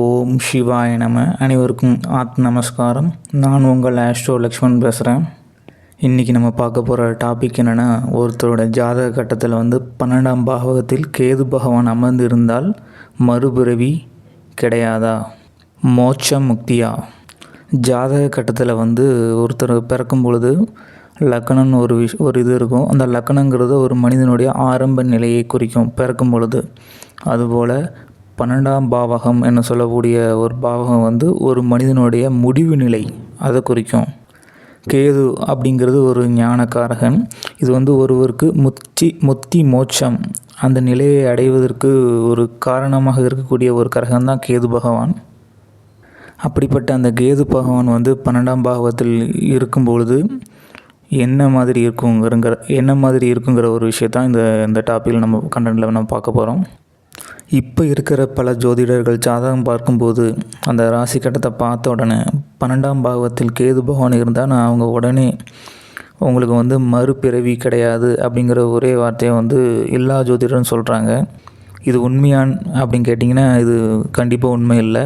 ஓம் சிவாய நம. அனைவருக்கும் நமஸ்காரம். நான் உங்கள் ஆஸ்ட்ரோ லக்ஷ்மன் பேசுகிறேன். இன்றைக்கி நம்ம பார்க்க போகிற டாபிக் என்னென்னா, ஒருத்தரோட ஜாதக கட்டத்தில் 12ஆம் பாவகத்தில் கேது பகவான் அமர்ந்து இருந்தால் மறுபிறவி கிடையாதா, மோட்சம் முக்தியா? ஜாதக கட்டத்தில் ஒருத்தர் பிறக்கும் பொழுது லக்கணம்னு ஒரு இது இருக்கும். அந்த லக்கணங்கிறது ஒரு மனிதனுடைய ஆரம்ப நிலையை குறிக்கும் பிறக்கும் பொழுது. அதுபோல் 12ஆம் பாவகம் என்ன சொல்லக்கூடிய ஒரு பாவகம் ஒரு மனிதனுடைய முடிவு நிலை அதை குறிக்கும். கேது அப்படிங்கிறது ஒரு ஞானக்காரகன். இது ஒருவருக்கு முக்தி மோட்சம் அந்த நிலையை அடைவதற்கு ஒரு காரணமாக இருக்கக்கூடிய ஒரு கிரகம் தான் கேது பகவான். அப்படிப்பட்ட அந்த கேது பகவான் 12ஆம் பாவத்தில் இருக்கும் பொழுது என்ன மாதிரி இருக்குங்கிற ஒரு விஷயத்தான் இந்த டாப்பிக்கில் நம்ம கண்டென்ட்டில் நம்ம பார்க்க போகிறோம். இப்போ இருக்கிற பல ஜோதிடர்கள் ஜாதகம் பார்க்கும்போது அந்த ராசி கட்டத்தை பார்த்த உடனே 12ஆம் பாவத்தில் கேது பகவான் இருந்தால் அவங்க உடனே உங்களுக்கு மறுபிறவி கிடையாது அப்படிங்கிற ஒரே வார்த்தையை எல்லா ஜோதிடரும் சொல்கிறாங்க. இது உண்மையான் அப்படின்னு கேட்டிங்கன்னா இது கண்டிப்பாக உண்மை இல்லை.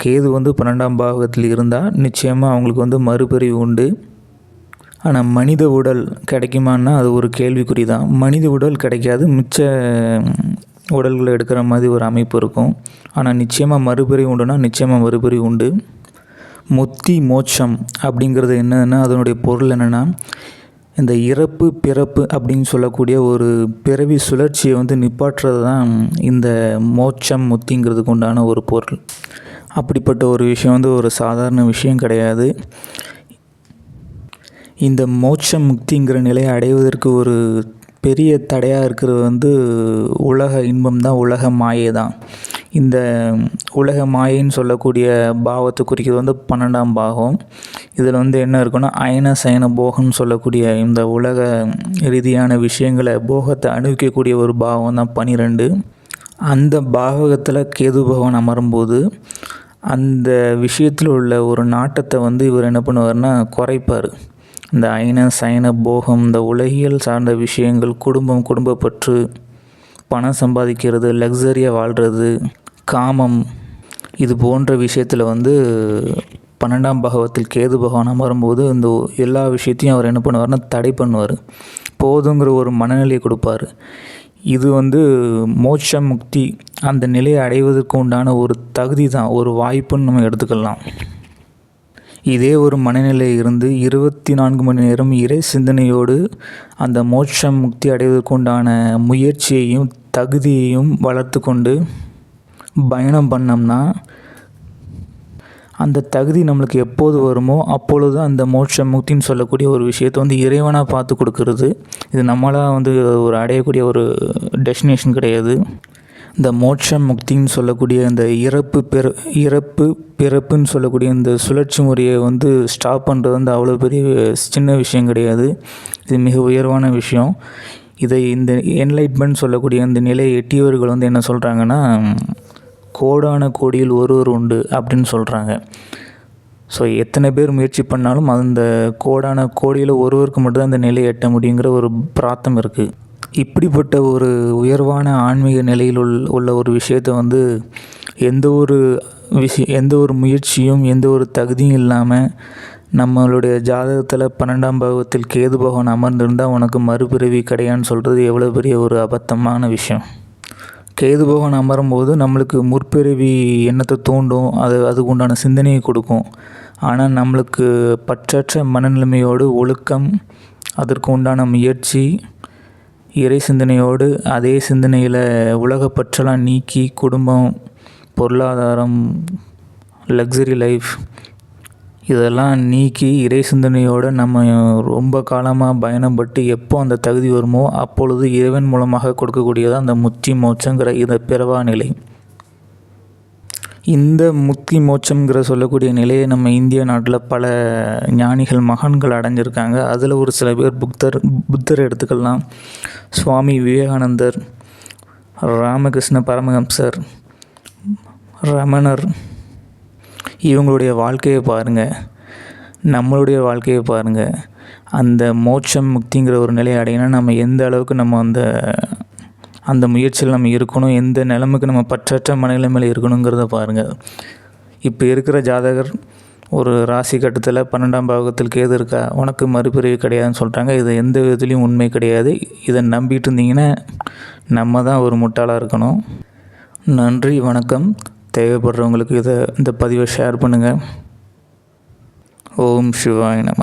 கேது 12ஆம் பாவகத்தில் இருந்தால் நிச்சயமாக அவங்களுக்கு மறுபிறவி உண்டு. ஆனால் மனித உடல் கிடைக்குமான்னா அது ஒரு கேள்விக்குறி தான். மனித உடல் கிடைக்காது, மிச்ச உடல்களை எடுக்கிற மாதிரி ஒரு அமைப்பு இருக்கும். ஆனால் நிச்சயமாக மறுபிறவி உண்டுன்னா நிச்சயமாக மறுபிறவி உண்டு. முக்தி மோட்சம் அப்படிங்கிறது என்னன்னா, அதனுடைய பொருள் என்னென்னா, இந்த இறப்பு பிறப்பு அப்படின்னு சொல்லக்கூடிய ஒரு பிறவி சுழற்சியை நிப்பாட்டுறது தான் இந்த மோட்சம் முக்திங்கிறதுக்கு உண்டான ஒரு பொருள். அப்படிப்பட்ட ஒரு விஷயம் ஒரு சாதாரண விஷயம் கிடையாது. இந்த மோட்சம் முக்திங்கிற நிலையை அடைவதற்கு ஒரு பெரிய தடையாக இருக்கிறது உலக இன்பம் தான், உலக மாயை தான். இந்த உலக மாயைன்னு சொல்லக்கூடிய பாவத்தை குறிக்கிறது 12ஆம் பாகம். இதில் என்ன இருக்குன்னா, அயன சயன போகம்னு சொல்லக்கூடிய இந்த உலக ரீதியான விஷயங்களை போகத்தை அனுபவிக்கக்கூடிய ஒரு பாவம் தான் 12. அந்த பாவகத்தில் கேது பகவான் அமரும்போது அந்த விஷயத்தில் உள்ள ஒரு நாட்டத்தை இவர் என்ன பண்ணுவார்னா குறைப்பார். இந்த அயன சயன போகம், இந்த உலகியல் சார்ந்த விஷயங்கள், குடும்பப்பற்று, பணம் சம்பாதிக்கிறது, லக்ஸரியாக வாழ்கிறது, காமம், இது போன்ற விஷயத்தில் 12ஆம் பாகவத்தில் கேது பகவான் அமரும்போது இந்த எல்லா விஷயத்தையும் அவர் என்ன பண்ணுவார்னா தடை பண்ணுவார். போதுங்கிற ஒரு மனநிலையை கொடுப்பார். இது மோட்சம் முக்தி அந்த நிலையை அடைவதற்கு உண்டான ஒரு தகுதி தான், ஒரு வாய்ப்புன்னு நம்ம எடுத்துக்கலாம். இதே ஒரு மனநிலை இருந்து 24 மணி நேரம் இறை சிந்தனையோடு அந்த மோட்சம் முக்தி அடைவதற்கு உண்டான முயற்சியையும் தகுதியையும் வளர்த்து கொண்டு பயணம் பண்ணோம்னா அந்த தகுதி நம்மளுக்கு எப்போது வருமோ அப்பொழுது அந்த மோட்சம் முக்தின்னு சொல்லக்கூடிய ஒரு விஷயத்தை இறைவனாக பார்த்து கொடுக்கறது. இது நம்மளாக ஒரு அடையக்கூடிய ஒரு டெஸ்டினேஷன் கிடையாது. இந்த மோட்சம் முக்தின்னு சொல்லக்கூடிய இந்த இறப்பு பிறப்புன்னு சொல்லக்கூடிய இந்த சுழற்சி முறையை ஸ்டாப் பண்ணுறது அவ்வளோ பெரிய சின்ன விஷயம் கிடையாது. இது மிக உயர்வான விஷயம். இதை இந்த என்லைட்மெண்ட் சொல்லக்கூடிய இந்த நிலையை எட்டியவர்கள் என்ன சொல்கிறாங்கன்னா, கோடான கோடியில் ஒருவர் உண்டு அப்படின்னு சொல்கிறாங்க. ஸோ எத்தனை பேர் முயற்சி பண்ணாலும் அந்த கோடான கோடியில் ஒருவருக்கு மட்டும்தான் அந்த நிலையை எட்ட முடியுங்கிற ஒரு பிரார்த்தம் இருக்குது. இப்படிப்பட்ட ஒரு உயர்வான ஆன்மீக நிலையில் உள்ள ஒரு விஷயத்தை எந்த ஒரு முயற்சியும் எந்த ஒரு தகுதியும் இல்லாமல் நம்மளுடைய ஜாதகத்தில் 12ஆம் பாவத்தில் கேது பகவான் அமர்ந்திருந்தால் உனக்கு மறுபிறவி கிடையான்னு சொல்கிறது எவ்வளோ பெரிய ஒரு அபத்தமான விஷயம். கேது பகவான் அமரும்போது நம்மளுக்கு முற்பிறவி எண்ணத்தை தூண்டும், அதுக்கு உண்டான சிந்தனையை கொடுக்கும். ஆனால் நம்மளுக்கு பற்றற்ற மனநிலைமையோடு ஒழுக்கம், அதற்கு உண்டான முயற்சி, இறை சிந்தனையோடு அதே சிந்தனையில் உலகப்பற்றெல்லாம் நீக்கி குடும்பம், பொருளாதாரம், லக்ஸரி லைஃப் இதெல்லாம் நீக்கி இறை சிந்தனையோடு நம்ம ரொம்ப காலமாக பயணப்பட்டு எப்போ அந்த தகுதி வருமோ அப்பொழுது இறைவன் மூலமாக கொடுக்கக்கூடியதான் அந்த முக்தி மோட்சங்கிற இந்த பிறவா நிலை. இந்த முக்தி மோட்சங்கிற சொல்லக்கூடிய நிலையை நம்ம இந்திய நாட்டில் பல ஞானிகள் மகான்கள் அடைஞ்சிருக்காங்க. அதில் ஒரு சில பேர் புத்தர் எடுத்துக்கலாம், சுவாமி விவேகானந்தர், ராமகிருஷ்ண பரமஹம்சர், ரமணர். இவங்களுடைய வாழ்க்கையை பாருங்கள், நம்மளுடைய வாழ்க்கையை பாருங்கள். அந்த மோட்சம் முக்திங்கிற ஒரு நிலையை அடையினா நம்ம எந்த அளவுக்கு நம்ம அந்த அந்த முயற்சியில் நம்ம இருக்கணும், எந்த நிலைமைக்கு நம்ம பற்றற்ற மனநிலைமையில் இருக்கணுங்கிறத பாருங்கள். இப்போ இருக்கிற ஜாதகர் ஒரு ராசி கட்டத்தில் 12ஆம் பாவகத்தில் கேது இருக்கா, உனக்கு மறுபிறவி கிடையாதுன்னு சொல்கிறாங்க. இது எந்த விதத்துலேயும் உண்மை கிடையாது. இதை நம்பிட்டு இருந்தீங்கன்னா நம்ம தான் ஒரு முட்டாளாக இருக்கணும். நன்றி, வணக்கம். தேவைப்படுறவங்களுக்கு இந்த பதிவை ஷேர் பண்ணுங்கள். ஓம் சிவாய நம.